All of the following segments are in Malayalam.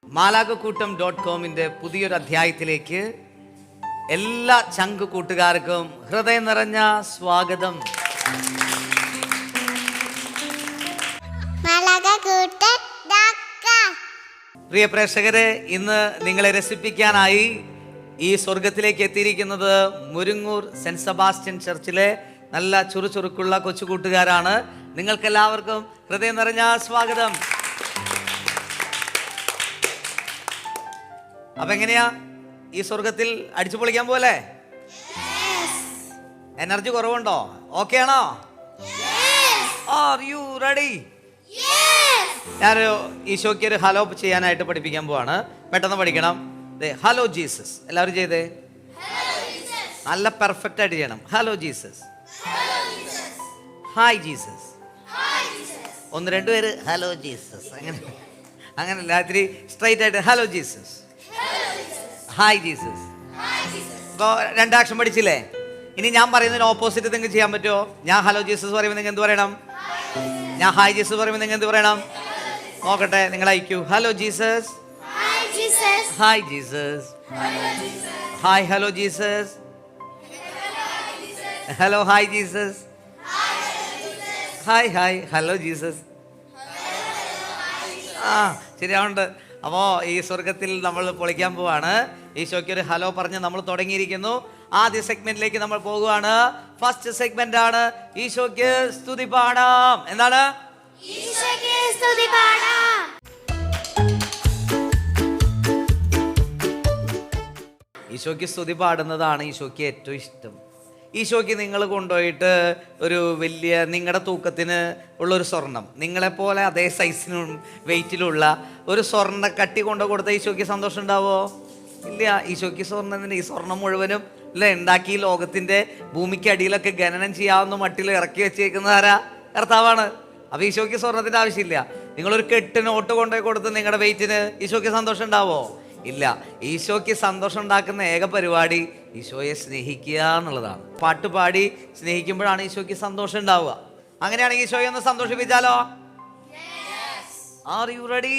മാലാഖക്കൂട്ടം.com പുതിയൊരു അധ്യായത്തിലേക്ക് എല്ലാ ചങ്ക് കൂട്ടുകാർക്കും ഹൃദയം നിറഞ്ഞ സ്വാഗതം. പ്രിയ പ്രേക്ഷകരെ, ഇന്ന് നിങ്ങളെ രസിപ്പിക്കാനായി ഈ സ്വർഗത്തിലേക്ക് എത്തിയിരിക്കുന്നത് മുരുങ്ങൂർ സെന്റ് സെബാസ്റ്റ്യൻ ചർച്ചിലെ നല്ല ചുറുചുറുക്കുള്ള കൊച്ചു കൂട്ടുകാരാണ്. നിങ്ങൾക്കെല്ലാവർക്കും ഹൃദയം നിറഞ്ഞ സ്വാഗതം. അപ്പൊ എങ്ങനെയാ ഈ സ്വർഗത്തിൽ അടിച്ചു പൊളിക്കാൻ പോലെ? എനർജി കുറവുണ്ടോ? ഓക്കെ ആണോ? R you ready? ഞാനൊരു ഈശോയ്ക്ക് ഒരു ഹലോ ചെയ്യാനായിട്ട് പഠിപ്പിക്കാൻ പോവാണ്. പെട്ടെന്ന് പഠിക്കണം. Hello Jesus. എല്ലാവരും ചെയ്തേ. നല്ല പെർഫെക്റ്റ് ആയിട്ട് ചെയ്യണം. Hello Jesus. Hi Jesus. ഒന്ന് രണ്ടുപേര് ഹലോ ജീസസ്. അങ്ങനല്ല, ഇത്തിരി സ്ട്രൈറ്റ് ആയിട്ട് ഹലോ ജീസസ്, ഹായ് ജീസസ്. ഇപ്പോൾ രണ്ടാക്ഷൻ പഠിച്ചില്ലേ? ഇനി ഞാൻ പറയുന്നതിന് ഓപ്പോസിറ്റ് നിങ്ങൾക്ക് ചെയ്യാൻ പറ്റുമോ? ഞാൻ ഹലോ ജീസസ് പറയുമ്പോൾ നിങ്ങൾ എന്ത് പറയണം? ഞാൻ ഹായ് ജീസസ് പറയുമ്പോൾ നിങ്ങൾ എന്ത് പറയണം? നോക്കട്ടെ, നിങ്ങൾ അയക്കൂ. Hello Jesus, hi Jesus, hi hello Jesus, hello hi Jesus, hi hi hello Jesus. ആ, ശരിയാവുന്നുണ്ട്. അപ്പോൾ ഈ സ്വർഗത്തിൽ നമ്മൾ പൊളിക്കാൻ പോവാണ്. ഈശോയ്ക്ക് ഒരു ഹലോ പറഞ്ഞ് നമ്മൾ തുടങ്ങിയിരിക്കുന്നു. ആദ്യ സെഗ്മെന്റിലേക്ക് നമ്മൾ പോകുവാണ്. ഫസ്റ്റ് സെഗ്മെന്റ് ആണ് ഈശോയ്ക്ക് സ്തുതി പാടാം. എന്താണ്? ഈശോയ്ക്ക് സ്തുതി പാടുന്നതാണ് ഈശോയ്ക്ക് ഏറ്റവും ഇഷ്ടം. ഈശോയ്ക്ക് നിങ്ങൾ കൊണ്ടുപോയിട്ട് ഒരു വലിയ നിങ്ങളുടെ തൂക്കത്തിന് ഉള്ളൊരു സ്വർണം, നിങ്ങളെപ്പോലെ അതേ സൈസിനും വെയിറ്റിലുള്ള ഒരു സ്വർണ്ണ കട്ടി കൊണ്ടു കൊടുത്ത ഈശോയ്ക്ക് സന്തോഷം ഉണ്ടാവോ? ഇല്ല. ഈശോയ്ക്ക് സ്വർണ്ണത്തിന് ഈ സ്വർണം മുഴുവനും അല്ലേ ഉണ്ടാക്കി ലോകത്തിൻ്റെ ഭൂമിക്ക് അടിയിലൊക്കെ ഖനനം ചെയ്യാവുന്ന മട്ടിൽ ഇറക്കി വെച്ചേക്കുന്നത് ആരാ? കർത്താവാണ്. അപ്പോൾ ഈശോയ്ക്ക് സ്വർണത്തിൻ്റെ ആവശ്യമില്ല. നിങ്ങളൊരു കെട്ട് നോട്ട് കൊണ്ടുപോയി കൊടുത്ത് നിങ്ങളുടെ വെയിറ്റിന് ഈശോയ്ക്ക് സന്തോഷം ഉണ്ടാവോ? ഇല്ല. ഈശോയ്ക്ക് സന്തോഷം ഉണ്ടാക്കുന്ന ഏക പരിപാടി ഈശോയെ സ്നേഹിക്കുക എന്നുള്ളതാണ്. പാട്ടുപാടി സ്നേഹിക്കുമ്പോഴാണ് ഈശോയ്ക്ക് സന്തോഷം ഉണ്ടാവുക. അങ്ങനെയാണെങ്കിൽ ഈശോയെ ഒന്ന് സന്തോഷിപ്പിച്ചാലോ? R you ready?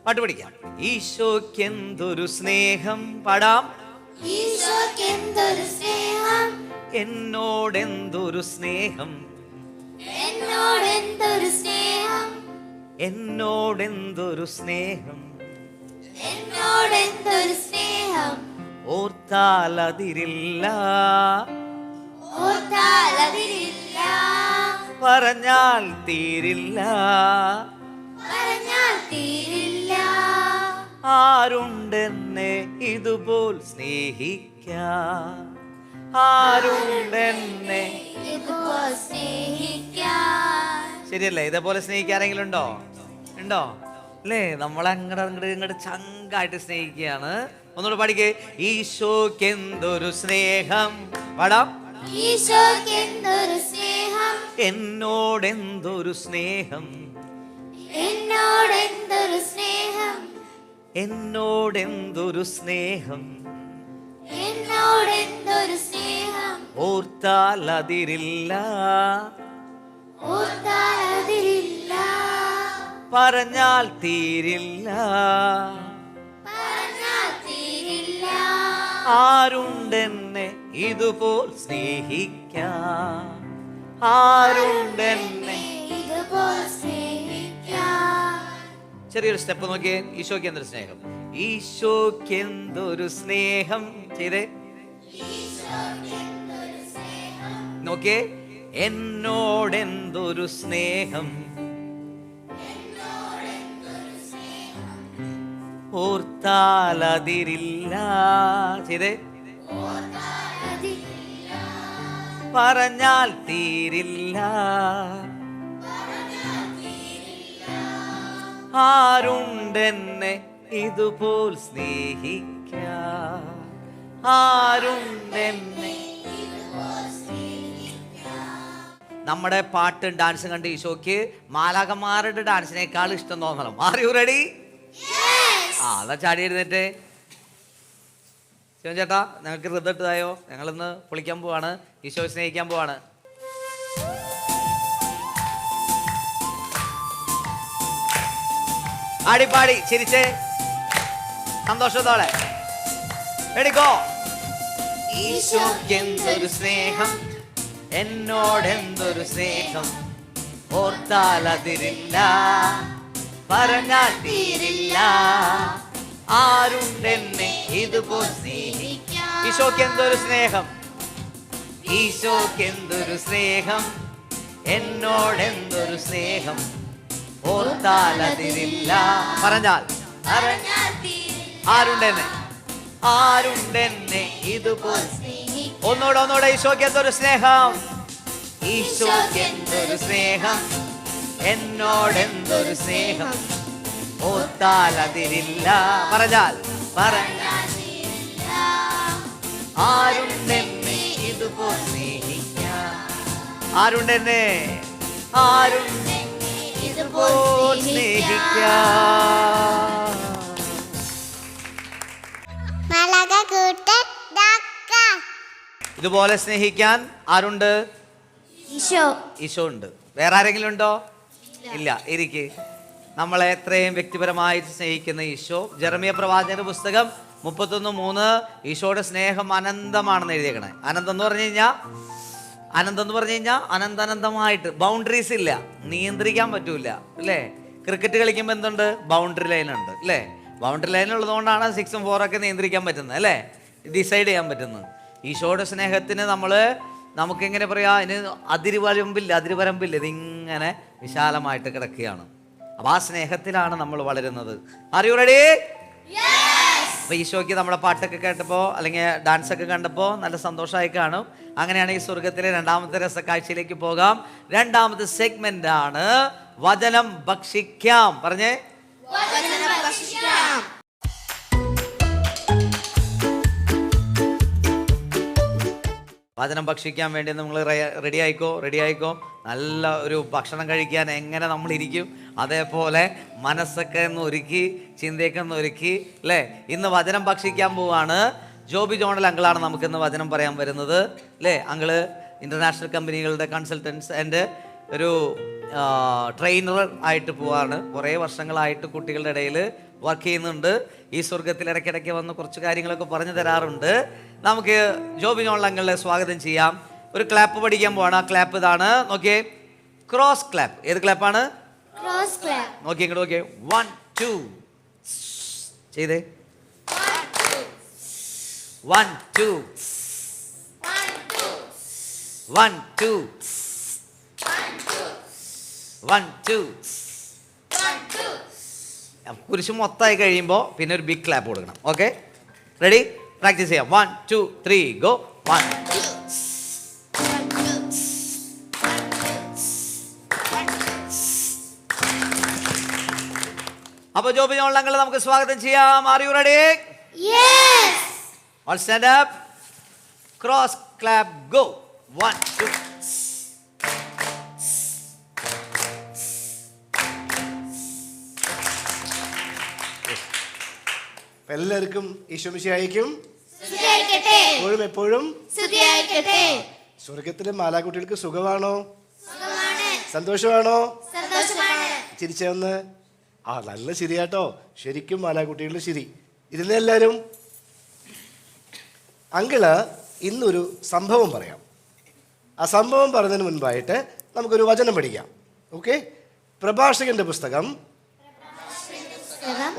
പാട്ട് പഠിക്കാം. ഈശോയ്ക്ക് എന്തൊരു സ്നേഹം. പാടാം. എന്നോടെന്തൊരു സ്നേഹം, എന്നോടെന്തൊരു സ്നേഹം, ഓർത്താലതിരില്ല, പറഞ്ഞാൽ തീരില്ല, ആരുണ്ടെന്നെ ഇതുപോൽ സ്നേഹിക്കാൻ, ആരുണ്ടെന്നെ ശരിയല്ലേ? ഇതേപോലെ സ്നേഹിക്കാരെങ്കിലും ഉണ്ടോ? ഉണ്ടോ? അല്ലേ? നമ്മളങ്ങടെ ഇങ്ങോട്ട് ചങ്കായിട്ട് സ്നേഹിക്കുകയാണ്. ഒന്നുകൂടെ പാടിക്കേ. ഈശോയ്ക്ക് എന്തൊരു സ്നേഹം. പാടാം. എന്നോടെന്തൊരു സ്നേഹം, എന്നോടെന്തൊരു സ്നേഹം, ഓർത്താലതിരില്ല, പറഞ്ഞാൽ തീരില്ല, ആരുണ്ടെന്നെ ഇതുപോൽ സ്നേഹിക്കാൻ, ആരുണ്ടെന്നെ. ചെറിയൊരു സ്റ്റെപ്പ് നോക്കിയേ. ഈശോയ്ക്ക് എന്തൊരു സ്നേഹം, ഈശോയ്ക്ക് എന്തൊരു സ്നേഹം ചെയ്തേ. നോക്കിയേ. എന്നോടെന്തൊരു സ്നേഹം, ഓർത്താലതിരില്ല. ചെയ്തേ, പറഞ്ഞാൽ തീരില്ല. ആരുണ്ടെന്നെ ഇതുപോൽ സ്നേഹിക്കാൻ, ആരുണ്ടെന്നെ. നമ്മുടെ പാട്ടും ഡാൻസും കണ്ട് ഈശോയ്ക്ക് മാലാഖമാരുടെ ഡാൻസിനേക്കാൾ ഇഷ്ടം തോന്നണം. R you ready? അതാ ചാടി എഴുന്നേറ്റേ. ശിവൻ ചേട്ടാ, നിങ്ങൾക്ക് ഹൃദയത്തായോ? ഞങ്ങളിന്ന് പൊളിക്കാൻ പോവാണ്, ഈശോയെ സ്നേഹിക്കാൻ പോവാണ്. ആടിപ്പാടി ചിരിച്ചേ സന്തോഷത്തോടെ. എടുക്കോ. ഈശോയ്ക്കെന്തൊരു സ്നേഹം, എന്നോടെന്തൊരു സ്നേഹം, ഓർത്താലതിരില്ല, പറഞ്ഞാൽ തീരില്ല. ആരുണ്ടെന്നെ ഇതുപോൽ സ്നേഹിക്കാൻ. ഈശോയ്ക്കെന്തൊരു സ്നേഹം, ഈശോയ്ക്കെന്തൊരു സ്നേഹം, എന്നോടെന്തൊരു സ്നേഹം, ഓർത്താലതിരില്ല, പറഞ്ഞാൽ ആരുണ്ടെന്നെ, ആരുണ്ടെന്നെ ഇതുപോൽ. ഒന്നൂടെ ഈശോയ്ക്കെന്തൊരു സ്നേഹം, ഈശോയ്ക്കെന്തൊരു സ്നേഹം, എന്നോടെന്തൊരു സ്നേഹം, ഓർത്താലതിരില്ല, പറഞ്ഞാൽ ആരുണ്ടെന്നെ ഇതുപോൽ സ്നേഹിക്കാൻ. ആരുണ്ടെന്നെ, ആരുണ്ടെന്നെ ഇതുപോൽ സ്നേഹിക്കാൻ. ഇതുപോലെ സ്നേഹിക്കാൻ ആരുണ്ട്? ഈശോ ഉണ്ട്. വേറെ ആരെങ്കിലും ഉണ്ടോ? ഇല്ല. ഇരിക്ക്. നമ്മളെ എത്രയും വ്യക്തിപരമായിട്ട് സ്നേഹിക്കുന്ന ഈശോ. ജെറമിയ പ്രവാചകന്റെ പുസ്തകം 31:3 ഈശോയുടെ സ്നേഹം അനന്തമാണെന്ന് എഴുതിയേക്കണേ. അനന്തം എന്ന് പറഞ്ഞു കഴിഞ്ഞാൽ അനന്തമായിട്ട്, ബൗണ്ടറീസ് ഇല്ല, നിയന്ത്രിക്കാൻ പറ്റൂല അല്ലേ? ക്രിക്കറ്റ് കളിക്കുമ്പോൾ എന്തുണ്ട്? ബൗണ്ടറി ലൈൻ ഉണ്ട് അല്ലേ? ബൗണ്ടറി ലൈൻ ഉള്ളതുകൊണ്ടാണ് 6ഉം 4ഒക്കെ നിയന്ത്രിക്കാൻ പറ്റുന്നത് അല്ലേ? ഡിസൈഡ് ചെയ്യാൻ പറ്റുന്നത്. ഈശോയുടെ സ്നേഹത്തിന് നമുക്കെങ്ങനെ പറയാ, ഇതിന് അതിരുവരമ്പില്ല, ഇതിങ്ങനെ വിശാലമായിട്ട് കിടക്കുകയാണ്. അപ്പൊ ആ സ്നേഹത്തിലാണ് നമ്മൾ വളരുന്നത്. R you ready? അപ്പൊ ഈശോയ്ക്ക് നമ്മുടെ പാട്ടൊക്കെ കേട്ടപ്പോൾ അല്ലെങ്കിൽ ഡാൻസ് ഒക്കെ കണ്ടപ്പോൾ നല്ല സന്തോഷമായി കാണും. അങ്ങനെയാണ് ഈ സ്വർഗത്തിലെ രണ്ടാമത്തെ രസക്കാഴ്ചയിലേക്ക് പോകാം. രണ്ടാമത്തെ സെഗ്മെന്റ് ആണ് വചനം ഭക്ഷിക്കാം. പറഞ്ഞേ, വചനം ഭക്ഷിക്കാൻ വേണ്ടി നമ്മൾ റെഡി ആയിക്കോ. നല്ല ഒരു ഭക്ഷണം കഴിക്കാൻ എങ്ങനെ നമ്മൾ ഇരിക്കും, അതേപോലെ മനസ്സൊക്കെ ഒന്ന് ഒരുക്കി, ചിന്തയൊക്കെ ഒന്ന് ഒരുക്കി അല്ലേ? ഇന്ന് വചനം ഭക്ഷിക്കാൻ പോവാണ്. ജോബി ജോണൽ അങ്കിളാണ് നമുക്കിന്ന് വചനം പറയാൻ വരുന്നത് അല്ലേ? അങ്കിള് ഇൻ്റർനാഷണൽ കമ്പനികളുടെ കൺസൾട്ടൻസ് ആൻഡ് ഒരു ട്രെയിനർ ആയിട്ട് പോവാണ്. കുറേ വർഷങ്ങളായിട്ട് കുട്ടികളുടെ ഇടയിൽ വർക്ക് ചെയ്യുന്നുണ്ട്. ഈ സ്വർഗത്തിൽ ഇടയ്ക്കിടയ്ക്ക് വന്ന് കുറച്ച് കാര്യങ്ങളൊക്കെ പറഞ്ഞു തരാറുണ്ട്. നമുക്ക് ജോബി ജോണൽ അങ്കിളിനെ സ്വാഗതം ചെയ്യാം. ഒരു ക്ലാപ്പ് പഠിക്കാൻ പോവാണ്. ആ ക്ലാപ്പ് ഇതാണ്, നോക്കിയേ, ക്രോസ് ക്ലാപ്പ്. ഏത് ക്ലാപ്പാണ്? നോക്കി ഇങ്ങോട്ട് നോക്കിയേ. 1 2 ചെയ്തേ. 1 2 1 2 1 2. കുരിശ് മൊത്തമായി കഴിയുമ്പോൾ പിന്നെ ഒരു ബിഗ് ക്ലാപ്പ് കൊടുക്കണം. Okay, ready? പ്രാക്ടീസ് ചെയ്യാം. 1 2 3 ഗോ. 1 2. അപ്പൊ ജോബി ജോണൽ അങ്കിളെ നമുക്ക് സ്വാഗതം ചെയ്യാം. R you ready? Yes. All stand up. Cross clap go. 1 2. എല്ലാവർക്കും ഈശോ മിശിഹായ്ക്കും എപ്പോഴും സ്വർഗത്തിലെ മാലാകുട്ടികൾക്ക് സുഖമാണോ? സന്തോഷമാണോ? ചിരിച്ചെന്ന്. നല്ല ശരിയാട്ടോ, ശരിക്കും മാലാകുട്ടികളുടെ ശരി. ഇരുന്ന് എല്ലാവരും. അങ്കിള് ഇന്നൊരു സംഭവം പറയാം. ആ സംഭവം പറയുന്നതിന് മുൻപായിട്ട് നമുക്കൊരു വചനം പഠിക്കാം. ഓക്കെ? പ്രഭാഷകന്റെ പുസ്തകം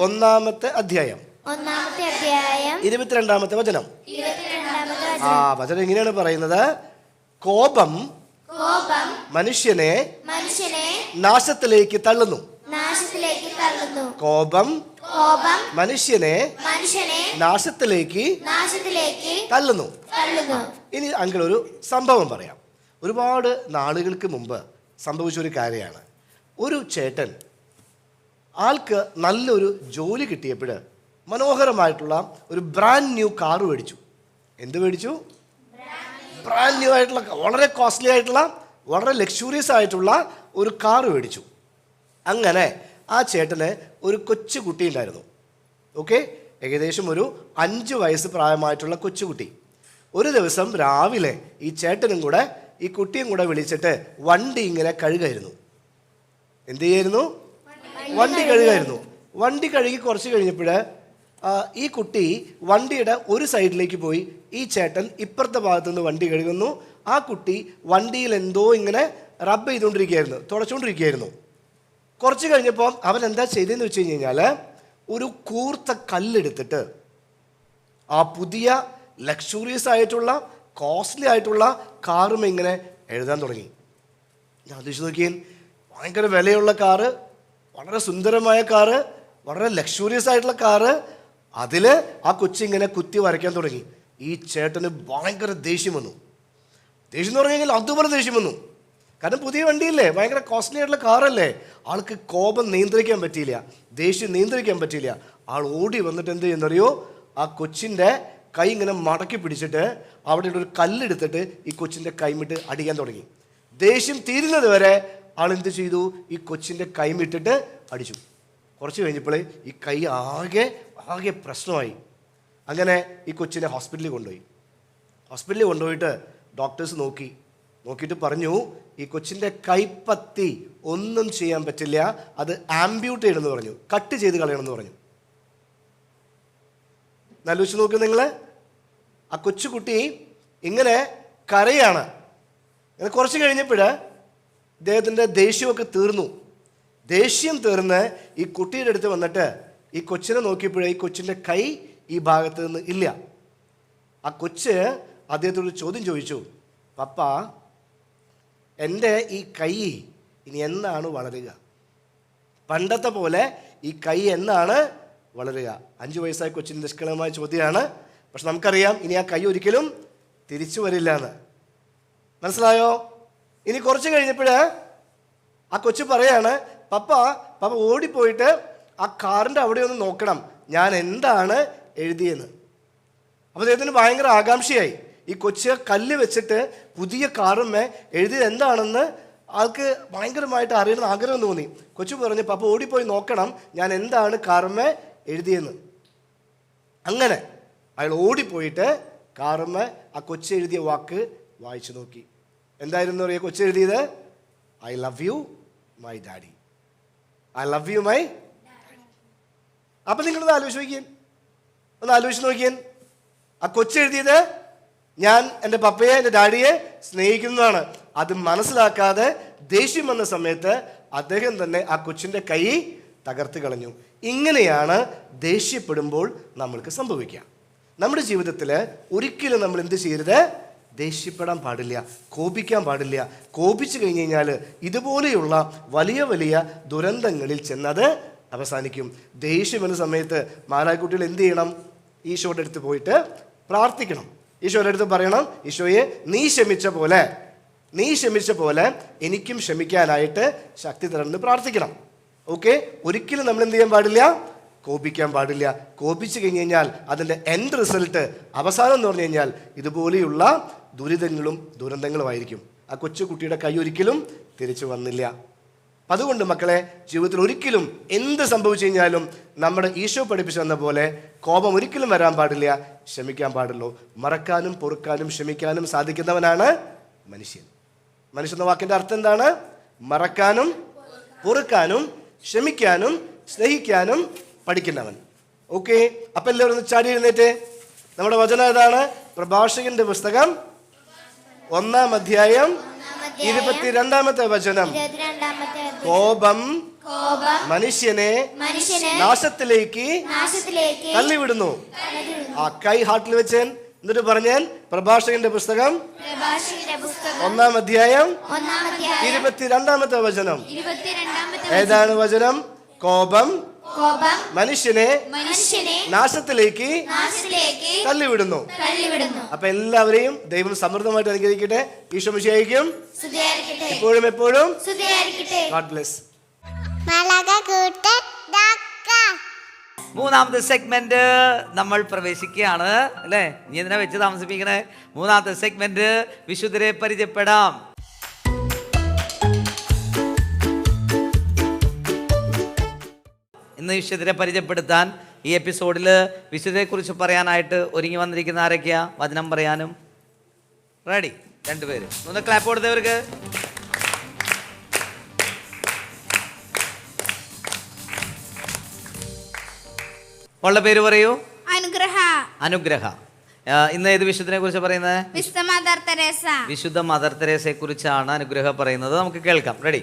1-ാമത്തെ അധ്യായം 22-ാമത്തെ വചനം. ആ വചനം ഇങ്ങനെയാണ് പറയുന്നത്: കോപം കോപം മനുഷ്യനെ മനുഷ്യനെ നാശത്തിലേക്ക് തള്ളുന്നു. നാശത്തിലേക്ക് തള്ളുന്നു. കോപം കോപം മനുഷ്യനെ മനുഷ്യനെ നാശത്തിലേക്ക് നാശത്തിലേക്ക് തള്ളുന്നു. തള്ളുന്നു. ഇനി അങ്കിൾ ഒരു സംഭവം പറയാം. ഒരുപാട് നാളുകൾക്ക് മുമ്പ് സംഭവിച്ചൊരു കാര്യമാണ്. ഒരു ചേട്ടൻ ആൾക്ക് നല്ലൊരു ജോലി കിട്ടിയപ്പോൾ മനോഹരമായിട്ടുള്ള ഒരു ബ്രാൻഡ് ന്യൂ കാറ് മേടിച്ചു. എന്ത് മേടിച്ചു? ബ്രാൻഡ് ന്യൂ ആയിട്ടുള്ള, വളരെ കോസ്റ്റ്ലി ആയിട്ടുള്ള, വളരെ ലക്ഷൂറിയസ് ആയിട്ടുള്ള ഒരു കാറ് മേടിച്ചു. അങ്ങനെ ആ ചേട്ടന് ഒരു കൊച്ചു കുട്ടി ഉണ്ടായിരുന്നു. ഓക്കെ, ഏകദേശം ഒരു 5 വയസ്സ് പ്രായമായിട്ടുള്ള കൊച്ചുകുട്ടി. ഒരു ദിവസം രാവിലെ ഈ ചേട്ടനും കൂടെ ഈ കുട്ടിയും കൂടെ വിളിച്ചിട്ട് വണ്ടി ഇങ്ങനെ കഴുകായിരുന്നു. എന്ത് ചെയ്യായിരുന്നു? വണ്ടി കഴുകായിരുന്നു. വണ്ടി കഴുകി കുറച്ച് കഴിഞ്ഞപ്പോൾ ഈ കുട്ടി വണ്ടിയുടെ ഒരു സൈഡിലേക്ക് പോയി, ഈ ചേട്ടൻ ഇപ്പുറത്തെ ഭാഗത്തു നിന്ന് വണ്ടി കഴുകുന്നു. ആ കുട്ടി വണ്ടിയിൽ എന്തോ ഇങ്ങനെ റബ്ബ് ചെയ്തുകൊണ്ടിരിക്കുകയായിരുന്നു, തുടച്ചുകൊണ്ടിരിക്കുകയായിരുന്നു. കുറച്ച് കഴിഞ്ഞപ്പോൾ അവൻ എന്താ ചെയ്തതെന്ന് വെച്ച് കഴിഞ്ഞാൽ ഒരു കൂർത്ത കല്ലെടുത്തിട്ട് ആ പുതിയ ലക്ഷൂറിയസ് ആയിട്ടുള്ള കോസ്റ്റ്ലി ആയിട്ടുള്ള കാറും ഇങ്ങനെ എഴുതാൻ തുടങ്ങി. ഞാൻ ആലോചിച്ച് നോക്കിയാൽ ഭയങ്കര വിലയുള്ള കാറ്, വളരെ സുന്ദരമായ കാറ്, വളരെ ലക്ഷൂറിയസ് ആയിട്ടുള്ള കാറ്, അതിൽ ആ കൊച്ചിങ്ങനെ കുത്തി വരയ്ക്കാൻ തുടങ്ങി. ഈ ചേട്ടന് ഭയങ്കര ദേഷ്യം വന്നു. ദേഷ്യം എന്ന് പറഞ്ഞു കഴിഞ്ഞാൽ അതുപോലെ ദേഷ്യം വന്നു. കാരണം പുതിയ വണ്ടിയില്ലേ, ഭയങ്കര കോസ്റ്റ്ലി ആയിട്ടുള്ള കാറല്ലേ. ആൾക്ക് കോപം നിയന്ത്രിക്കാൻ പറ്റിയില്ല, ദേഷ്യം നിയന്ത്രിക്കാൻ പറ്റിയില്ല. ആൾ ഓടി വന്നിട്ട് എന്ത് ചെയ്യുന്നറിയോ, ആ കൊച്ചിൻ്റെ കൈ ഇങ്ങനെ മടക്കി പിടിച്ചിട്ട് അവിടെ ഒരു കല്ലെടുത്തിട്ട് ഈ കൊച്ചിൻ്റെ കൈമിട്ട് അടിക്കാൻ തുടങ്ങി. ദേഷ്യം തീരുന്നത് വരെ ആൾ എന്ത് ചെയ്തു, ഈ കൊച്ചിൻ്റെ കൈമിട്ടിട്ട് അടിച്ചു. കുറച്ച് കഴിഞ്ഞപ്പോൾ ഈ കൈ ആകെ പ്രശ്നമായി. അങ്ങനെ ഈ കൊച്ചിനെ ഹോസ്പിറ്റലിൽ കൊണ്ടുപോയി. ഹോസ്പിറ്റലിൽ കൊണ്ടുപോയിട്ട് ഡോക്ടേഴ്സ് നോക്കിയിട്ട് പറഞ്ഞു, ഈ കൊച്ചിൻ്റെ കൈപ്പത്തി ഒന്നും ചെയ്യാൻ പറ്റില്ല, അത് ആംബ്യൂട്ട് ചെയ്യണമെന്ന് പറഞ്ഞു, കട്ട് ചെയ്ത് കളയണമെന്ന് പറഞ്ഞു. ആലോചിച്ച് നോക്കൂ നിങ്ങൾ, ആ കൊച്ചുകുട്ടി ഇങ്ങനെ കരയാണ്. അങ്ങനെ കുറച്ച് കഴിഞ്ഞപ്പോൾ ഇദ്ദേഹത്തിൻ്റെ ദേഷ്യമൊക്കെ തീർന്നു. ദേഷ്യം തീർന്ന് ഈ കുട്ടിയുടെ അടുത്ത് വന്നിട്ട് ഈ കൊച്ചിനെ നോക്കിയപ്പോഴേ ഈ കൊച്ചിൻ്റെ കൈ ഈ ഭാഗത്ത് നിന്ന് ഇല്ല. ആ കൊച്ച് അദ്ദേഹത്തോട് ചോദ്യം ചോദിച്ചു, പപ്പ, എൻ്റെ ഈ കൈ ഇനി എന്നാണ് വളരുക? പണ്ടത്തെ പോലെ ഈ കൈ എന്നാണ് വളരുക? 5 വയസ്സായ കൊച്ചിൻ്റെ നിഷ്കളങ്കമായ ചോദ്യമാണ്. പക്ഷെ നമുക്കറിയാം ഇനി ആ കൈ ഒരിക്കലും തിരിച്ചു വരില്ല എന്ന്. മനസ്സിലായോ? ഇനി കുറച്ച് കഴിഞ്ഞപ്പോൾ ആ കൊച്ചു പറയാണ്, പപ്പ ഓടിപ്പോയിട്ട് ആ കാറിൻ്റെ അവിടെ ഒന്ന് നോക്കണം, ഞാൻ എന്താണ് എഴുതിയെന്ന്. അപ്പോൾ അദ്ദേഹത്തിന് ഭയങ്കര ആകാംക്ഷയായി. ഈ കൊച്ച് കല്ല് വെച്ചിട്ട് പുതിയ കാറുമ്മേ എഴുതിയത് എന്താണെന്ന് ആൾക്ക് ഭയങ്കരമായിട്ട് അറിയണമെന്ന് ആഗ്രഹം തോന്നി. കൊച്ചു പറഞ്ഞു, പപ്പ ഓടിപ്പോയി നോക്കണം, ഞാൻ എന്താണ് കാറുമ്മേ എഴുതിയെന്ന്. അങ്ങനെ അയാൾ ഓടിപ്പോയിട്ട് കാറുമ്മേ ആ കൊച്ചു എഴുതിയ വാക്ക് വായിച്ചു നോക്കി. എന്തായിരുന്നു അറിയാം കൊച്ചു എഴുതിയത്? I love you my daddy. I love you my daddy. അപ്പം നിങ്ങളൊന്ന് ആലോചിച്ച് നോക്കിയാൽ ആ കൊച്ചെഴുതിയത് ഞാൻ എൻ്റെ പപ്പയെ, എൻ്റെ ഡാഡിയെ സ്നേഹിക്കുന്നതാണ്. അത് മനസ്സിലാക്കാതെ ദേഷ്യം വന്ന സമയത്ത് അദ്ദേഹം തന്നെ ആ കൊച്ചിൻ്റെ കൈ തകർത്ത് കളഞ്ഞു. ഇങ്ങനെയാണ് ദേഷ്യപ്പെടുമ്പോൾ നമ്മൾക്ക് സംഭവിക്കുക. നമ്മുടെ ജീവിതത്തിൽ ഒരിക്കലും നമ്മൾ എന്ത് ചെയ്യരുത്? ദേഷ്യപ്പെടാൻ പാടില്ല, കോപിക്കാൻ പാടില്ല. കോപിച്ചു കഴിഞ്ഞ് കഴിഞ്ഞാൽ ഇതുപോലെയുള്ള വലിയ വലിയ ദുരന്തങ്ങളിൽ ചെന്നത് അവസാനിക്കും. ദേഷ്യം എന്ന സമയത്ത് മാലാകുട്ടികൾ എന്ത് ചെയ്യണം? ഈശോയുടെ അടുത്ത് പോയിട്ട് പ്രാർത്ഥിക്കണം. ഈശോയുടെ അടുത്ത് പറയണം, ഈശോയെ നീ ക്ഷമിച്ച പോലെ എനിക്കും ക്ഷമിക്കാനായിട്ട് ശക്തി തരണമെന്ന് പ്രാർത്ഥിക്കണം. ഓക്കെ, ഒരിക്കലും നമ്മൾ എന്ത് ചെയ്യാൻ പാടില്ല? കോപിക്കാൻ പാടില്ല. കോപിച്ചു കഴിഞ്ഞ് കഴിഞ്ഞാൽ അതിൻ്റെ എൻഡ് റിസൾട്ട്, അവസാനം എന്ന് പറഞ്ഞു കഴിഞ്ഞാൽ ഇതുപോലെയുള്ള ദുരന്തങ്ങളുമായിരിക്കും. ആ കൊച്ചുകുട്ടിയുടെ കൈ ഒരിക്കലും തിരിച്ചു വന്നില്ല. അതുകൊണ്ട് മക്കളെ, ജീവിതത്തിൽ ഒരിക്കലും എന്ത് സംഭവിച്ചു കഴിഞ്ഞാലും നമ്മുടെ ഈശോ പഠിപ്പിച്ചു തന്ന പോലെ കോപം ഒരിക്കലും വരാൻ പാടില്ല, ക്ഷമിക്കാൻ പാടുള്ളൂ. മറക്കാനും പൊറുക്കാനും ക്ഷമിക്കാനും സാധിക്കുന്നവനാണ് മനുഷ്യൻ. മനുഷ്യൻ എന്ന വാക്കിൻ്റെ അർത്ഥം എന്താണ്? മറക്കാനും പൊറുക്കാനും ക്ഷമിക്കാനും സ്നേഹിക്കാനും പഠിക്കുന്നവൻ. ഓക്കെ, അപ്പം എല്ലാവരും ഒന്ന് ചാടി എഴുന്നേറ്റ്. നമ്മുടെ വചനം ഏതാണ്? പ്രഭാഷകന്റെ പുസ്തകം 1-ാം അധ്യായം 22-ാമത്തെ വചനം. കോപം മനുഷ്യനെ നാശത്തിലേക്ക് തള്ളിവിടുന്നു. ആ കൈ ഹാർട്ടിൽ വെച്ചേൻ. എന്നിട്ട് പറഞ്ഞാൽ പ്രഭാഷകന്റെ പുസ്തകം പ്രഭാഷകന്റെ പുസ്തകം 1-ാം അധ്യായം 1-ാം അധ്യായം 22-ാമത്തെ വചനം. 22-ാമത്തെ ഏതാണ് വചനം? കോപം കോപം മനുഷ്യനെ നാശത്തിലേക്ക് തള്ളിവിടുന്നു. അപ്പൊ എല്ലാവരെയും ദൈവം സമൃദ്ധമായിട്ട് അനുഗ്രഹിക്കട്ടെ. ഈശോ മിശിഹായ്ക്കും എപ്പോഴും എപ്പോഴും ഗോഡ് ബ്ലെസ്. മൂന്നാമത്തെ സെഗ്മെന്റ് നമ്മൾ പ്രവേശിക്കുകയാണ് അല്ലേ? ഇനി എന്തിനാ വെച്ച് താമസിപ്പിക്കണേ? മൂന്നാമത്തെ സെഗ്മെന്റ് വിശുദ്ധരെ പരിചയപ്പെടാം. ഇന്ന് വിശുദ്ധരെ പരിചയപ്പെടുത്താൻ ഈ എപ്പിസോഡിൽ വിശുദ്ധരെ കുറിച്ച് പറയാനായിട്ട് ഒരുങ്ങി വന്നിരിക്കുന്ന ആരൊക്കെയാ? വചനം പറയാനും റെഡി രണ്ടുപേര്. ഒന്ന് ക്ലാപ്പ് കൊടുത്തവർക്ക്. ഉള്ള പേര് പറയൂ. അനുഗ്രഹ. ഇന്ന് ഏത് വിശുദ്ധനെ കുറിച്ച് പറയുന്നത്? വിശുദ്ധ മദർ തെരേസയെ കുറിച്ചാണ് അനുഗ്രഹ പറയുന്നത്. നമുക്ക് കേൾക്കാം. റെഡി.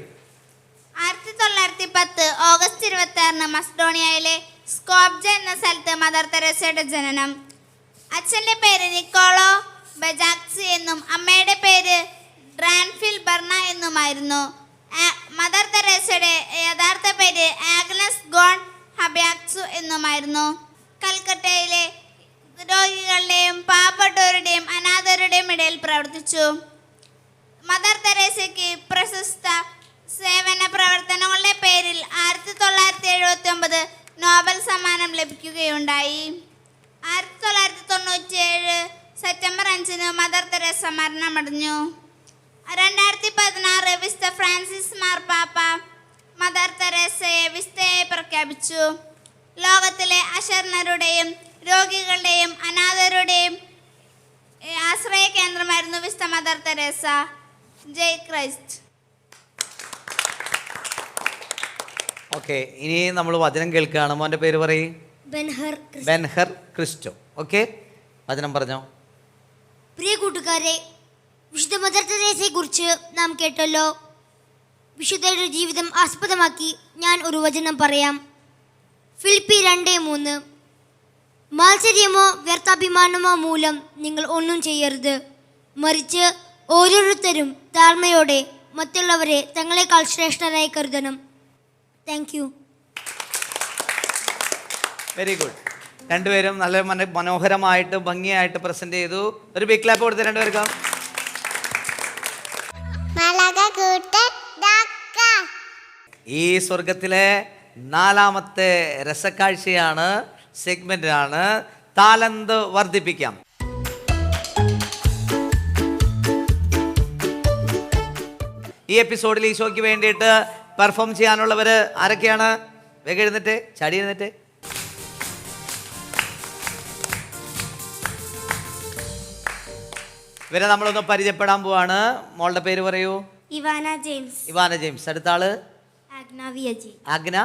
1910 ഓഗസ്റ്റ് 26 മസ്ഡോണിയയിലെ സ്കോപ്ജ എന്ന സ്ഥലത്ത് മദർ തെരേസയുടെ ജനനം. അച്ഛൻ്റെ പേര് നിക്കോളോ ബജാക്സി എന്നും അമ്മയുടെ പേര് ഡ്രാൻഫിൽ ബർണ എന്നുമായിരുന്നു. മദർ തെരേസയുടെ യഥാർത്ഥ പേര് ആഗ്നസ് ഗോൺ ഹബ്യാക്സു എന്നുമായിരുന്നു. കൽക്കട്ടയിലെ രോഗികളുടെയും പാവപ്പെട്ടവരുടെയും അനാഥരുടെയും ഇടയിൽ പ്രവർത്തിച്ചു. മദർ തെരേസയ്ക്ക് പ്രശസ്ത സേവന പ്രവർത്തനങ്ങളുടെ പേരിൽ 1979 നോബൽ സമ്മാനം ലഭിക്കുകയുണ്ടായി. 1997 സെപ്റ്റംബർ 5 മദർ തെരേസ മരണമടഞ്ഞു. 2016 വിശുദ്ധ ഫ്രാൻസിസ് മാർപ്പാപ്പ മദർ തെരേസയെ വിശുദ്ധയായി പ്രഖ്യാപിച്ചു. ലോകത്തിലെ അശരണരുടെയും രോഗികളുടെയും അനാഥരുടെയും ആശ്രയ കേന്ദ്രമായിരുന്നു വിശുദ്ധ മദർ തെരേസ. ജയ് ക്രൈസ്റ്റ്. ഓക്കെ, ഇനി നമ്മൾ വചനം കേൾക്കുകയാണ്. മോൻ്റെ പേര് പറയും. Ben-Hur Cristo. ഓക്കെ, വചനം പറഞ്ഞോ. പ്രിയ കൂട്ടുകാരെ, വിശുദ്ധ മദർ തെരേസയെ കുറിച്ച് നാം കേട്ടല്ലോ. വിശുദ്ധയുടെ ജീവിതം ആസ്പദമാക്കി ഞാൻ ഒരു വചനം പറയാം. ഫിലിപ്പി 2:3. മാത്സര്യമോ വ്യർത്ഥാഭിമാനമോ മൂലം നിങ്ങൾ ഒന്നും ചെയ്യരുത്, മറിച്ച് ഓരോരുത്തരും താഴ്മയോടെ മറ്റുള്ളവരെ തങ്ങളെക്കാൾ ശ്രേഷ്ഠരായി കരുതണം. Thank you. Very good. രണ്ടുപേരും നല്ല മനോഹരമായിട്ട് ഭംഗിയായിട്ട് പ്രസന്റ് ചെയ്തു. ഒരു ബിഗ് ക്ലാപ്പ് കൊടുത്ത് രണ്ടുപേർക്കും. ഈ സ്വർഗത്തിലെ 4ാമത്തെ രസക്കാഴ്ചയാണ്, സെഗ്മെന്റാണ് താലന്ത് വർദ്ധിപ്പിക്കാം. ഈ എപ്പിസോഡിൽ ഈശോയ്ക്ക് വേണ്ടിയിട്ട് പെർഫോം ചെയ്യാനുള്ളവർ ആരൊക്കെയാണ്? വേഗം എഴുന്നേറ്റ്, ചാടി എഴുന്നേറ്റ്. ഇവരെ നമ്മളൊന്ന് പരിചയപ്പെടാൻ പോവാണ്. മോളുടെ പേര് പറയൂ. Ivana James. Ivana James. അടുത്താള് ആഗ്ന വി അജയ്. ആഗ്ന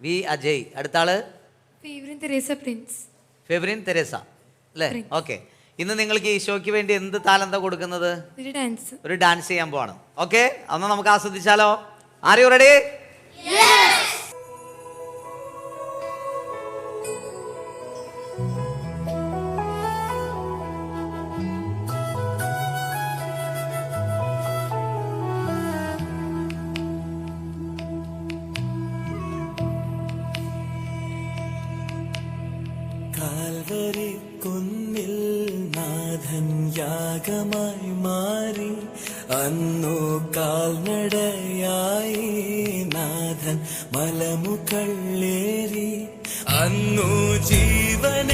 വി അജയ്. അടുത്താള് Favorin Teresa Prince. Favorin Teresa അല്ലേ? ഓക്കെ. ഇന്ന് നിങ്ങൾക്ക് ഈശോയ്ക്ക് വേണ്ടി എന്ത് താലന്താ കൊടുക്കുന്നത്? ഒരു ഡാൻസ് ചെയ്യാൻ പോവാണ്. ഓക്കെ, അന്ന് നമുക്ക് ആസ്വദിച്ചാലോ? Are you ready? കാൽവരി കുന്നിൽ നാഥൻ യാഗമായി മാറി, അന്നു കാൽനടയായി നാഥൻ മലമുകളേറി, അന്നു ജീവനേകുവാനായെന്തു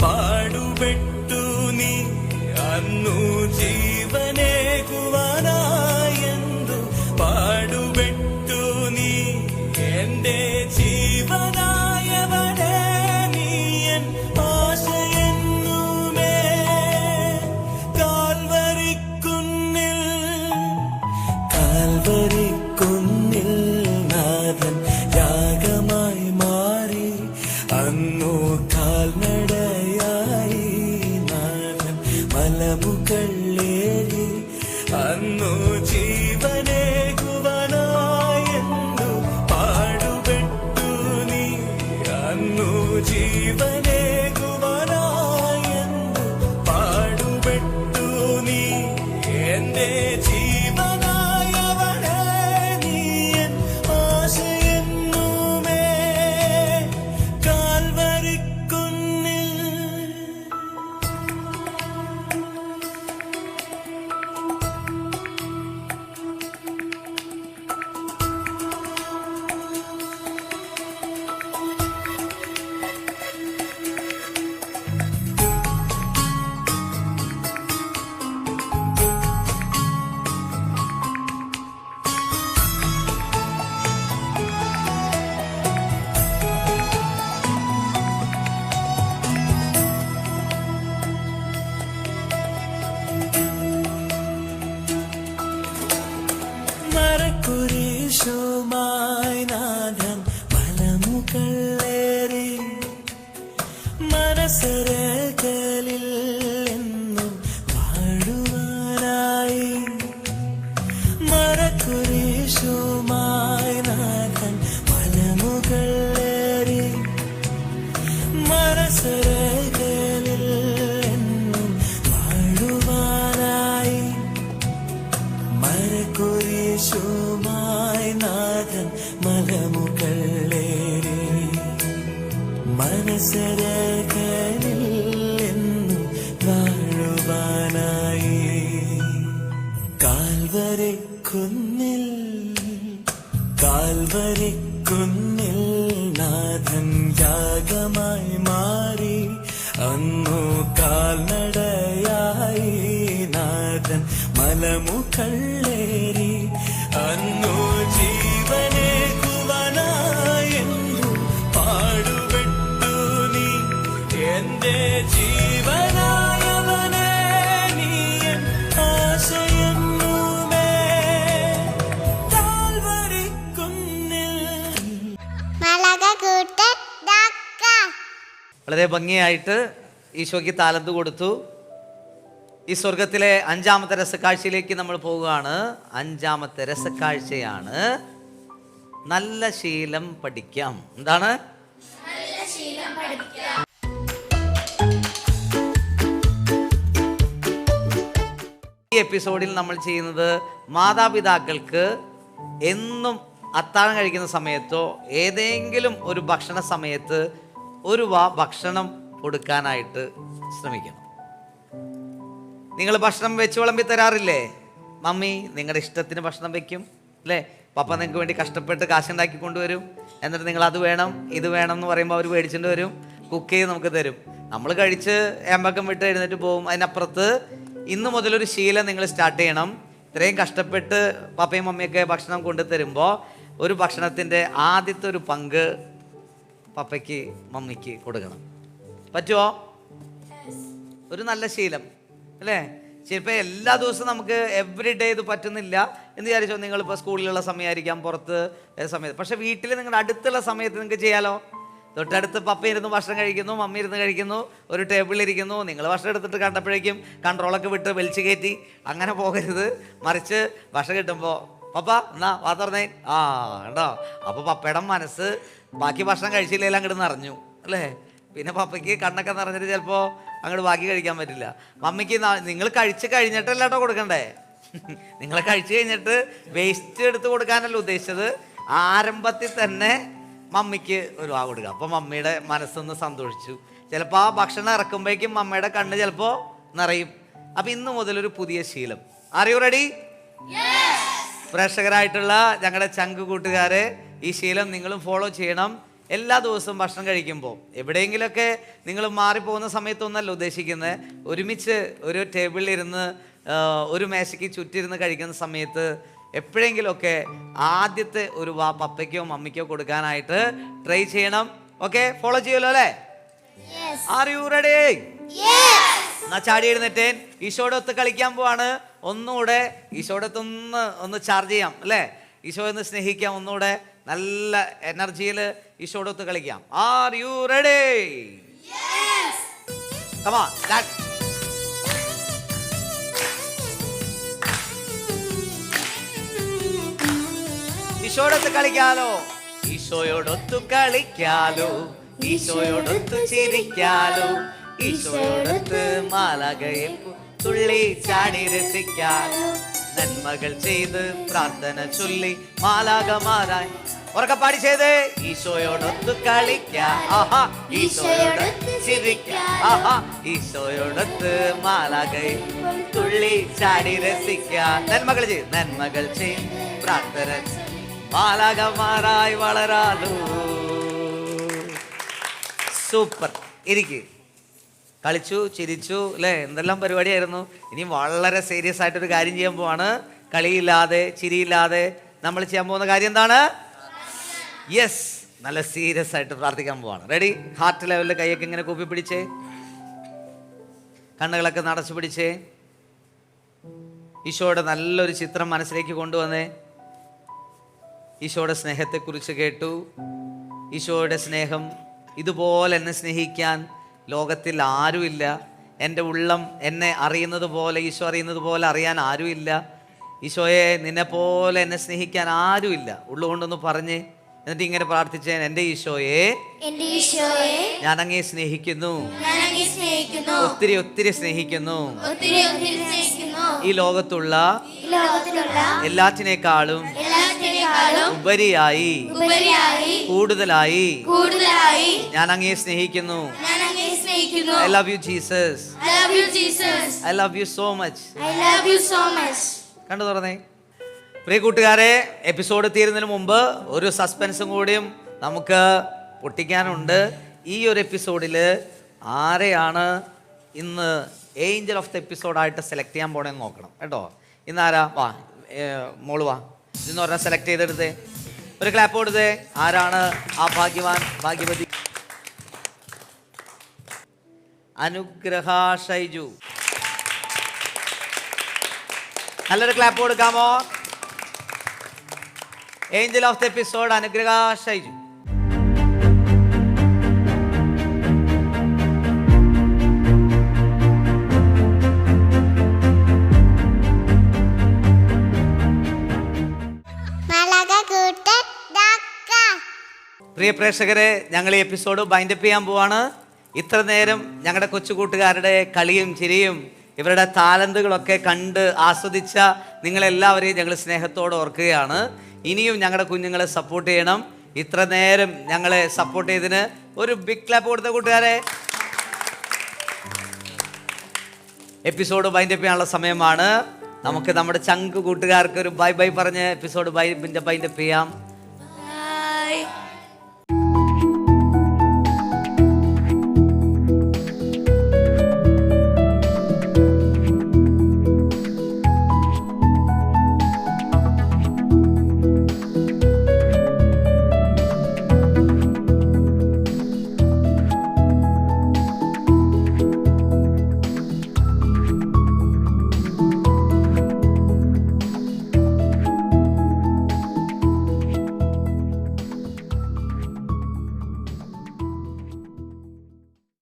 പാടുപെട്ടു നീ, അന്നു ജീവനേകുവാനായെന്തു പാടുപെട്ടു നീ, എന്റെ ജീവനായവനെ നീയൻ ആശയെന്നുമേ. കാൽവരിക്കുന്നിൽ നാഥൻ യാഗമായി മാറി, അന്നു കാൽനടയായി നാഥൻ മലമുകളേറി, അന്നു ജീവനേകുവാനായെന്തു പാടുപെട്ടു നീ, അന്നു ജീവനേകു ദാസരകനിൽ എന്നും വാഴുവാനായി കാൽവരി കുന്നിൽ നാഥൻ യാഗമായി മാറി അന്നു കാൽനടയായി നാഥൻ മലമുകളേറി അന്നു ജീവനെ കുവനായെന്നു പാടുപെട്ടു നീ എന്റെ ജീവനായവനെ നീ എൻ ആശയെന്നുമേ കാൽവരിക്കുന്നിൽ. വളരെ ഭംഗിയായിട്ട് ഈശോയ്ക്ക് താലന്ത് കൊടുത്തു. ഈ സ്വർഗത്തിലെ 5ാമത്തെ രസക്കാഴ്ചയിലേക്ക് നമ്മൾ പോവുകയാണ്. 5ാമത്തെ രസക്കാഴ്ചയാണ് നല്ല ശീലം പഠിക്കാം. എന്താണ്? ഈ എപ്പിസോഡിൽ നമ്മൾ ചെയ്യുന്നത് മാതാപിതാക്കൾക്ക് എന്നും അത്താഴം കഴിക്കുന്ന സമയത്തോ ഏതെങ്കിലും ഒരു ഭക്ഷണ സമയത്ത് ഒരു ഭക്ഷണം കൊടുക്കാനായിട്ട് ശ്രമിക്കണം. നിങ്ങൾ ഭക്ഷണം വെച്ച് വിളമ്പി തരാറില്ലേ? മമ്മി നിങ്ങളുടെ ഇഷ്ടത്തിന് ഭക്ഷണം വെക്കും അല്ലേ? പപ്പ നിങ്ങൾക്ക് വേണ്ടി കഷ്ടപ്പെട്ട് കാശുണ്ടാക്കി കൊണ്ടുവരും. എന്നിട്ട് നിങ്ങൾ അത് വേണം ഇത് വേണം എന്ന് പറയുമ്പോൾ അവർ മേടിച്ചിട്ട് വരും, കുക്ക് ചെയ്ത് നമുക്ക് തരും. നമ്മൾ കഴിച്ച് ഏമ്പക്കം വിട്ട് എഴുന്നേറ്റ് പോകും. അതിനപ്പുറത്ത് ഇന്ന് മുതലൊരു ശീലം നിങ്ങൾ സ്റ്റാർട്ട് ചെയ്യണം. ഇത്രയും കഷ്ടപ്പെട്ട് പപ്പയും മമ്മിയൊക്കെ ഭക്ഷണം കൊണ്ടു തരുമ്പോൾ ഒരു ഭക്ഷണത്തിൻ്റെ ആദ്യത്തെ ഒരു പങ്ക് പപ്പയ്ക്ക് മമ്മിക്ക് കൊടുക്കണം. പറ്റുമോ? ഒരു നല്ല ശീലം അല്ലേ? ചിലപ്പോൾ എല്ലാ ദിവസവും നമുക്ക് എവറി ഡേ ഇത് പറ്റുന്നില്ല എന്ന് വിചാരിച്ചോ. നിങ്ങളിപ്പോൾ സ്കൂളിലുള്ള സമയമായിരിക്കാം, പുറത്ത് സമയത്ത്. പക്ഷേ വീട്ടിൽ നിങ്ങളുടെ അടുത്തുള്ള സമയത്ത് നിങ്ങൾക്ക് ചെയ്യാലോ. തൊട്ടടുത്ത് പപ്പ ഇരുന്ന് ഭക്ഷണം കഴിക്കുന്നു, മമ്മി ഇരുന്ന് കഴിക്കുന്നു, ഒരു ടേബിളിലിരിക്കുന്നു. നിങ്ങൾ ഭക്ഷണം എടുത്തിട്ട് കണ്ടപ്പോഴേക്കും കൺട്രോളൊക്കെ വിട്ട് വലിച്ചു കയറ്റി അങ്ങനെ പോകരുത്. മറിച്ച് ഭക്ഷണം കിട്ടുമ്പോൾ പപ്പ എന്നാ വാ തുറന്നേ, ആ കണ്ടോ. അപ്പോൾ പപ്പയുടെ മനസ്സ് ബാക്കി ഭക്ഷണം കഴിച്ചില്ലെങ്കിൽ അങ്ങോട്ട് നിറഞ്ഞു അല്ലേ? പിന്നെ പപ്പയ്ക്ക് കണ്ണൊക്കെ നിറഞ്ഞിട്ട് ചിലപ്പോൾ അങ്ങോട്ട് ബാക്കി കഴിക്കാൻ പറ്റില്ല. മമ്മിക്ക് നിങ്ങൾ കഴിച്ച് കഴിഞ്ഞിട്ടല്ല കേട്ടോ കൊടുക്കണ്ടേ. നിങ്ങൾ കഴിച്ച് കഴിഞ്ഞിട്ട് വേസ്റ്റ് എടുത്ത് കൊടുക്കാനല്ല ഉദ്ദേശിച്ചത്. ആരംഭത്തിൽ തന്നെ മമ്മിക്ക് ഒരു വാ കൊടുക്കുക. അപ്പോൾ മമ്മിയുടെ മനസ്സൊന്ന് സന്തോഷിച്ചു. ചിലപ്പോൾ ആ ഭക്ഷണം ഇറക്കുമ്പോഴേക്കും മമ്മയുടെ കണ്ണ് ചിലപ്പോൾ നിറയും. അപ്പം ഇന്ന് മുതലൊരു പുതിയ ശീലം. R you ready? പ്രേക്ഷകരായിട്ടുള്ള ഞങ്ങളുടെ ചങ്ക് കൂട്ടുകാരെ, ഈ ശീലം നിങ്ങളും ഫോളോ ചെയ്യണം. എല്ലാ ദിവസവും ഭക്ഷണം കഴിക്കുമ്പോൾ എവിടെയെങ്കിലുമൊക്കെ നിങ്ങൾ മാറിപ്പോകുന്ന സമയത്തൊന്നല്ല ഉദ്ദേശിക്കുന്നത്. ഒരുമിച്ച് ഒരു ടേബിളിൽ ഇരുന്ന് ഒരു മേശയ്ക്ക് ചുറ്റിരുന്ന് കഴിക്കുന്ന സമയത്ത് എപ്പോഴെങ്കിലുമൊക്കെ ആദ്യത്തെ ഒരു വാ പപ്പയ്ക്കോ മമ്മിക്കോ കൊടുക്കാനായിട്ട് ട്രൈ ചെയ്യണം. ഓക്കെ, ഫോളോ ചെയ്യുമല്ലോ അല്ലേ? R you ready? എന്നാ ചാടി എഴുന്നേറ്റേൻ. ഈശോയുടെ ഒത്ത് കളിക്കാൻ പോവാണ്. ഒന്നുകൂടെ ഈശോയുടെ ഒന്ന് ചാർജ് ചെയ്യാം അല്ലേ? ഈശോയെ ഒന്ന് സ്നേഹിക്കാം. ഒന്നുകൂടെ നല്ല എനർജിയിൽ ഈശോയുടെ ഒത്ത് കളിക്കാം. Are you ready? Come on start. ഈശോയോടൊത്ത് കളിക്കാലോ, ഈശോയോടൊത്തു കളിക്കാലോ, ഈശോയോടൊത്തു ചിരിക്കാലോ, ഈശോയോടൊത്ത് മാലാഖയെ തുള്ളി ചാടി രസിക്കാലോ, നന്മകൾ ചെയ്ത് പ്രാർത്ഥന ചൊല്ലി മാലാഖമാരായി ഉറക്കെ പാടി ചെയ്ത് ഈശോയോടൊത്ത് കളിക്കാം, ആഹാ ഈശോയോടൊത്ത് ചിരിക്കാം, ആഹാ ഈശോയോടൊത്ത് മാലാഖയെ തുള്ളി ചാടി രസിക്കാം, നന്മകൾ ചെയ്ത് പ്രാർത്ഥന മാലാഖമാരായി വളരാലോ. സൂപ്പർ. ഇരിക്ക്. കളിച്ചു ചിരിച്ചു അല്ലേ? എന്തെല്ലാം പരിപാടിയായിരുന്നു. ഇനി വളരെ സീരിയസ് ആയിട്ടൊരു കാര്യം ചെയ്യാൻ പോവാണ്. കളിയില്ലാതെ ചിരിയില്ലാതെ നമ്മൾ ചെയ്യാൻ പോകുന്ന കാര്യം എന്താണ്? യെസ്, നല്ല സീരിയസ് ആയിട്ട് പ്രാർത്ഥിക്കാൻ പോവാണ്. റെഡി? ഹാർട്ട് ലെവലിൽ കൈയൊക്കെ ഇങ്ങനെ കൂപ്പി പിടിച്ചേ, കണ്ണുകളൊക്കെ നടച്ചു പിടിച്ചേ. ഈശോയുടെ നല്ലൊരു ചിത്രം മനസ്സിലേക്ക് കൊണ്ടുവന്നേ. ഈശോയുടെ സ്നേഹത്തെക്കുറിച്ച് കേട്ടു. ഈശോയുടെ സ്നേഹം ഇതുപോലെ എന്നെ സ്നേഹിക്കാൻ ലോകത്തിൽ ആരുമില്ല. എൻ്റെ ഉള്ളം എന്നെ അറിയുന്നത് പോലെ, ഈശോ അറിയുന്നത് പോലെ അറിയാൻ ആരുമില്ല. ഈശോയെ നിന്നെ പോലെ എന്നെ സ്നേഹിക്കാൻ ആരുമില്ല. ഉള്ളുകൊണ്ടൊന്ന് പറഞ്ഞ് എന്നിട്ട് ഇങ്ങനെ പ്രാർത്ഥിച്ചേ. എൻ്റെ ഈശോയെ ഞാൻ അങ്ങേ സ്നേഹിക്കുന്നു, ഒത്തിരി ഒത്തിരി സ്നേഹിക്കുന്നു. ഈ ലോകത്തുള്ള എല്ലാറ്റിനേക്കാളും ഉപരിയായി കൂടുതലായി കൂടുതലായി ഞാൻ അങ്ങയെ സ്നേഹിക്കുന്നു. ഞാൻ അങ്ങയെ സ്നേഹിക്കുന്നു. I love you Jesus. I love you, Jesus. I love you so much. I love you so much. കണ്ടു തുറന്നേ. പ്രിയ കൂട്ടുകാരെ, എപ്പിസോഡ് തീരുന്നതിന് മുമ്പ് ഒരു സസ്പെൻസും കൂടിയും നമുക്ക് പൊട്ടിക്കാനുണ്ട്. ഈ ഒരു എപ്പിസോഡിൽ ആരെയാണ് ഇന്ന് ഏഞ്ചൽ ഓഫ് ദ എപ്പിസോഡായിട്ട് സെലക്ട് ചെയ്യാൻ പോണെന്ന് നോക്കണം കേട്ടോ. ഇന്ന് ആരാ? വാ മോള് വാ, ഇന്ന് പറഞ്ഞാൽ സെലക്ട് ചെയ്തെടുത്തേ, ഒരു ക്ലാപ്പ് കൊടുത്തേ. ആരാണ് ആ ഭാഗ്യവാൻ ഭാഗ്യവതി? അനുഗ്രഹ ഷൈജു. നല്ലൊരു ക്ലാപ്പ് കൊടുക്കാമോ? Angel of the episode Anugraha Shaiju. പ്രിയ പ്രേക്ഷകരെ, ഞങ്ങൾ ഈ എപ്പിസോഡ് ബൈൻഡപ്പ് ചെയ്യാൻ പോവാണ്. ഇത്ര നേരം ഞങ്ങളുടെ കൊച്ചു കൂട്ടുകാരുടെ കളിയും ചിരിയും ഇവരുടെ താലന്തുകളൊക്കെ കണ്ട് ആസ്വദിച്ച നിങ്ങളെല്ലാവരെയും ഞങ്ങൾ സ്നേഹത്തോടെ ഓർക്കുകയാണ്. ഇനിയും ഞങ്ങളുടെ കുഞ്ഞുങ്ങളെ സപ്പോർട്ട് ചെയ്യണം. ഇത്ര നേരം ഞങ്ങളെ സപ്പോർട്ട് ചെയ്തതിന് ഒരു ബിഗ് ക്ലാപ്പ് കൊടുത്ത കൂട്ടുകാരെ. എപ്പിസോഡ് ബൈൻഡപ്പ് ചെയ്യാനുള്ള സമയമാണ്. നമുക്ക് നമ്മുടെ ചങ്ക് കൂട്ടുകാർക്ക് ഒരു ബൈ ബൈ പറഞ്ഞ് എപ്പിസോഡ് ബൈൻഡപ്പ് ചെയ്യാം.